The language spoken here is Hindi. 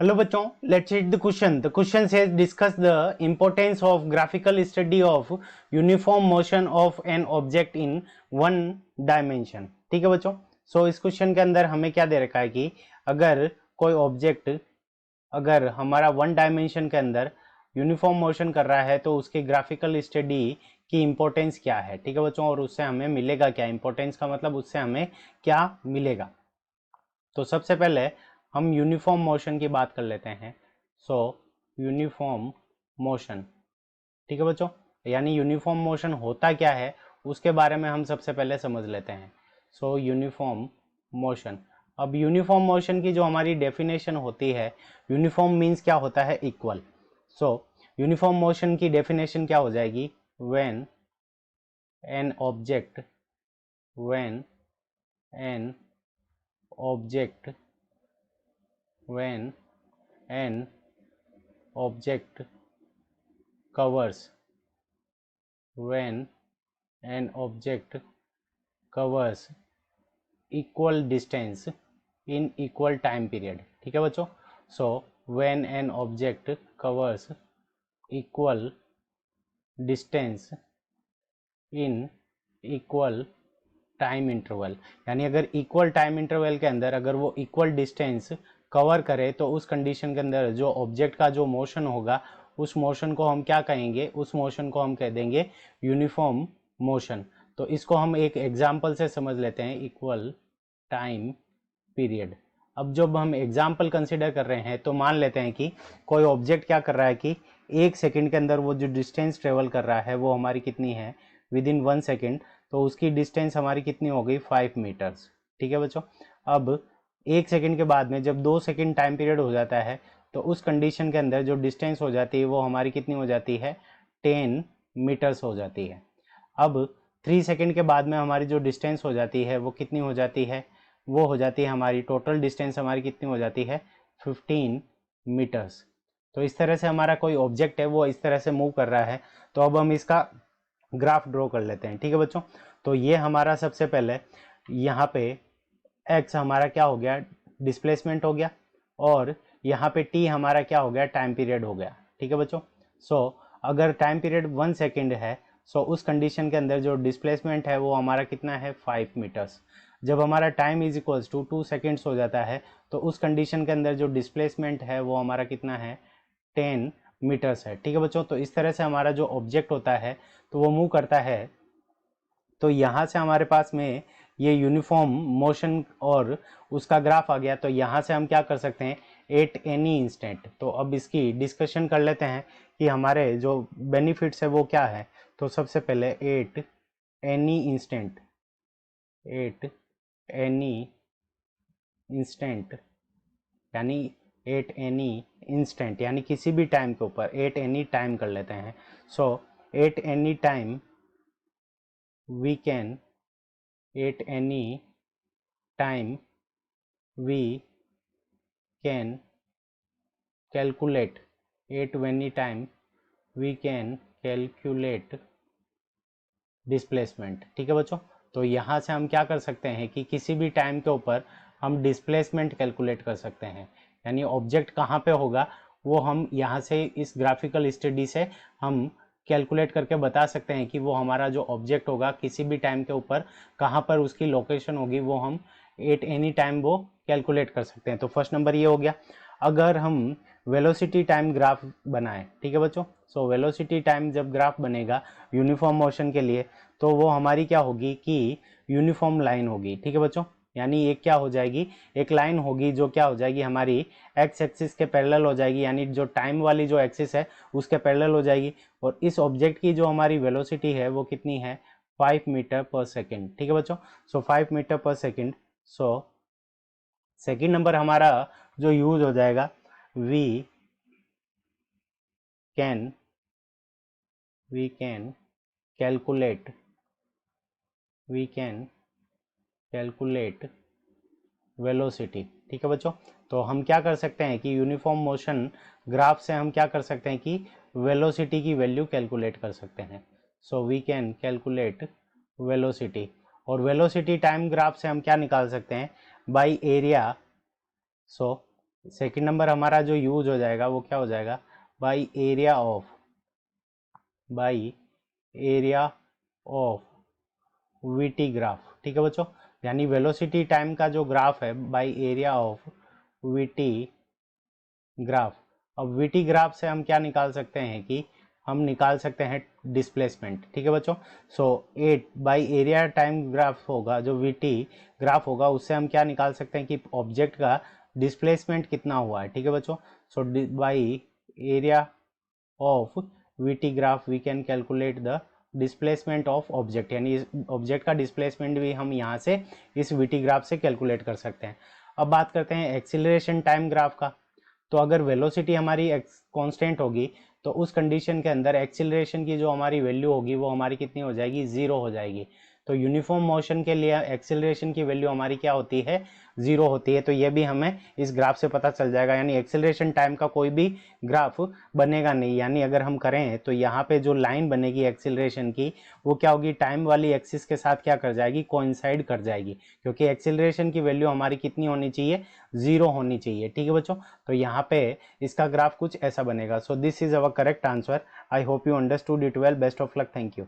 Hello बच्चों, let's read the question. The question says discuss the importance of graphical study of uniform motion of an object in one dimension. ठीक है बच्चों, इस क्वेश्चन के अंदर हमें क्या दे रखा है कि अगर कोई ऑब्जेक्ट अगर हमारा वन डायमेंशन के अंदर यूनिफॉर्म मोशन कर रहा है तो उसकी ग्राफिकल स्टडी की इंपॉर्टेंस क्या है। ठीक है बच्चों, और उससे हमें मिलेगा क्या, इंपॉर्टेंस का मतलब उससे हमें क्या मिलेगा। तो सबसे पहले हम यूनिफॉर्म मोशन की बात कर लेते हैं। यूनिफॉर्म मोशन, ठीक है बच्चों, यानी यूनिफॉर्म मोशन होता क्या है उसके बारे में हम सबसे पहले समझ लेते हैं। यूनिफॉर्म मोशन, अब यूनिफॉर्म मोशन की जो हमारी डेफिनेशन होती है, यूनिफॉर्म मीन्स क्या होता है, इक्वल। यूनिफॉर्म मोशन की डेफिनेशन क्या हो जाएगी, when an object when an object when an object covers when an object covers equal distance in equal time period। ठीक है बच्चों, when an object covers equal distance in equal time interval, यानी अगर इक्वल टाइम इंटरवल के अंदर अगर वो इक्वल डिस्टेंस कवर करे तो उस कंडीशन के अंदर जो ऑब्जेक्ट का जो मोशन होगा उस मोशन को हम क्या कहेंगे, उस मोशन को हम कह देंगे यूनिफॉर्म मोशन। तो इसको हम एक एग्जाम्पल से समझ लेते हैं, इक्वल टाइम पीरियड। अब जब हम एग्जाम्पल कंसिडर कर रहे हैं तो मान लेते हैं कि कोई ऑब्जेक्ट क्या कर रहा है कि एक सेकंड के अंदर वो जो डिस्टेंस ट्रेवल कर रहा है वो हमारी कितनी है, विद इन 1 सेकेंड, तो उसकी डिस्टेंस हमारी कितनी हो गई, 5 मीटर्स। ठीक है बच्चों, अब एक सेकंड के बाद में जब 2 सेकंड टाइम पीरियड हो जाता है तो उस कंडीशन के अंदर जो डिस्टेंस हो जाती है वो हमारी कितनी हो जाती है, 10 मीटर्स हो जाती है। अब 3 सेकंड के बाद में हमारी जो डिस्टेंस हो जाती है वो कितनी हो जाती है, वो हो जाती है हमारी टोटल डिस्टेंस हमारी कितनी हो जाती है, 15 मीटर्स। तो इस तरह से हमारा कोई ऑब्जेक्ट है वो इस तरह से मूव कर रहा है। तो अब हम इसका ग्राफ ड्रॉ कर लेते हैं। ठीक है बच्चों, तो ये हमारा सबसे पहले यहाँ पे x हमारा क्या हो गया, डिस्प्लेसमेंट हो गया, और यहाँ पे t हमारा क्या हो गया, टाइम पीरियड हो गया। ठीक है बच्चों, अगर टाइम पीरियड 1 सेकेंड है उस कंडीशन के अंदर जो डिस्प्लेसमेंट है वो हमारा कितना है, 5 मीटर्स। जब हमारा time is equals to 2 seconds हो जाता है तो उस कंडीशन के अंदर जो डिस्प्लेसमेंट है वो हमारा कितना है, 10 मीटर्स है। ठीक है बच्चों, तो इस तरह से हमारा जो ऑब्जेक्ट होता है तो वो मूव करता है। तो यहाँ से हमारे पास में ये यूनिफॉर्म मोशन और उसका ग्राफ आ गया। तो यहाँ से हम क्या कर सकते हैं, एट एनी इंस्टेंट। तो अब इसकी डिस्कशन कर लेते हैं कि हमारे जो बेनिफिट्स है वो क्या है। तो सबसे पहले at any instant, at any instant यानी एट एनी इंस्टेंट यानी किसी भी टाइम के ऊपर, एट एनी टाइम कर लेते हैं। At any time we can at any time we can calculate at any time we can calculate displacement. ठीक है बच्चों, तो यहाँ से हम क्या कर सकते हैं कि किसी भी टाइम के ऊपर हम डिस्प्लेसमेंट कैलकुलेट कर सकते हैं, यानी ऑब्जेक्ट कहाँ पे होगा वो हम यहाँ से इस ग्राफिकल स्टडी से हम कैलकुलेट करके बता सकते हैं कि वो हमारा जो ऑब्जेक्ट होगा किसी भी टाइम के ऊपर कहाँ पर उसकी लोकेशन होगी वो हम एट एनी टाइम वो कैलकुलेट कर सकते हैं। तो फर्स्ट नंबर ये हो गया। अगर हम वेलोसिटी टाइम ग्राफ बनाएं, ठीक है बच्चों, वेलोसिटी टाइम जब ग्राफ बनेगा यूनिफॉर्म मोशन के लिए तो वो हमारी क्या होगी कि यूनिफॉर्म लाइन होगी। ठीक है बच्चों, यानी एक क्या हो जाएगी, एक लाइन होगी जो क्या हो जाएगी, हमारी एक्स एक्सिस के पैरेलल हो जाएगी, यानी जो टाइम वाली जो एक्सिस है उसके पैरेलल हो जाएगी। और इस ऑब्जेक्ट की जो हमारी वेलोसिटी है वो कितनी है, 5 मीटर पर सेकेंड। ठीक है बच्चों, 5 मीटर पर सेकेंड। सेकेंड नंबर हमारा जो यूज हो जाएगा, we can calculate we can calculate velocity. ठीक है बच्चों, तो हम क्या कर सकते हैं कि यूनिफॉर्म मोशन ग्राफ से हम क्या कर सकते हैं कि वेलोसिटी की वैल्यू कैलकुलेट कर सकते हैं। वी कैन कैलकुलेट वेलोसिटी, और वेलोसिटी टाइम ग्राफ से हम क्या निकाल सकते हैं, बाय एरिया। सेकंड नंबर हमारा जो यूज हो जाएगा वो क्या हो जाएगा, by area of VT graph. ठीक है बच्चों, यानी वेलोसिटी टाइम का जो ग्राफ है by area of VT graph. अब वीटी ग्राफ से हम क्या निकाल सकते हैं कि हम निकाल सकते हैं डिस्प्लेसमेंट। ठीक है बच्चों, सो 8 बाई एरिया टाइम ग्राफ होगा, जो वीटी ग्राफ होगा उससे हम क्या निकाल सकते हैं कि ऑब्जेक्ट का डिस्प्लेसमेंट कितना हुआ है। ठीक है बच्चों, so by area of VT graph we can calculate the displacement of object, यानी इस ऑब्जेक्ट का डिस्प्लेसमेंट भी हम यहाँ से इस वीटी ग्राफ से कैलकुलेट कर सकते हैं। अब बात करते हैं एक्सीलरेशन टाइम ग्राफ का। तो अगर वेलोसिटी हमारी कांस्टेंट होगी तो उस कंडीशन के अंदर एक्सीलरेशन की जो हमारी वैल्यू होगी वो हमारी कितनी हो जाएगी, 0 हो जाएगी। तो यूनिफॉर्म मोशन के लिए एक्सीलरेशन की वैल्यू हमारी क्या होती है, 0 होती है। तो ये भी हमें इस ग्राफ से पता चल जाएगा, यानी एक्सीलरेशन टाइम का कोई भी ग्राफ बनेगा नहीं। यानी अगर हम करें तो यहाँ पे जो लाइन बनेगी एक्सीलरेशन की वो क्या होगी, टाइम वाली एक्सिस के साथ क्या कर जाएगी, कोइंसाइड कर जाएगी, क्योंकि एक्सीलरेशन की वैल्यू हमारी कितनी होनी चाहिए, 0 होनी चाहिए। ठीक है बच्चों, तो यहाँ पे इसका ग्राफ कुछ ऐसा बनेगा। So this is our correct answer. I hope you understood it well. Best of luck, thank you.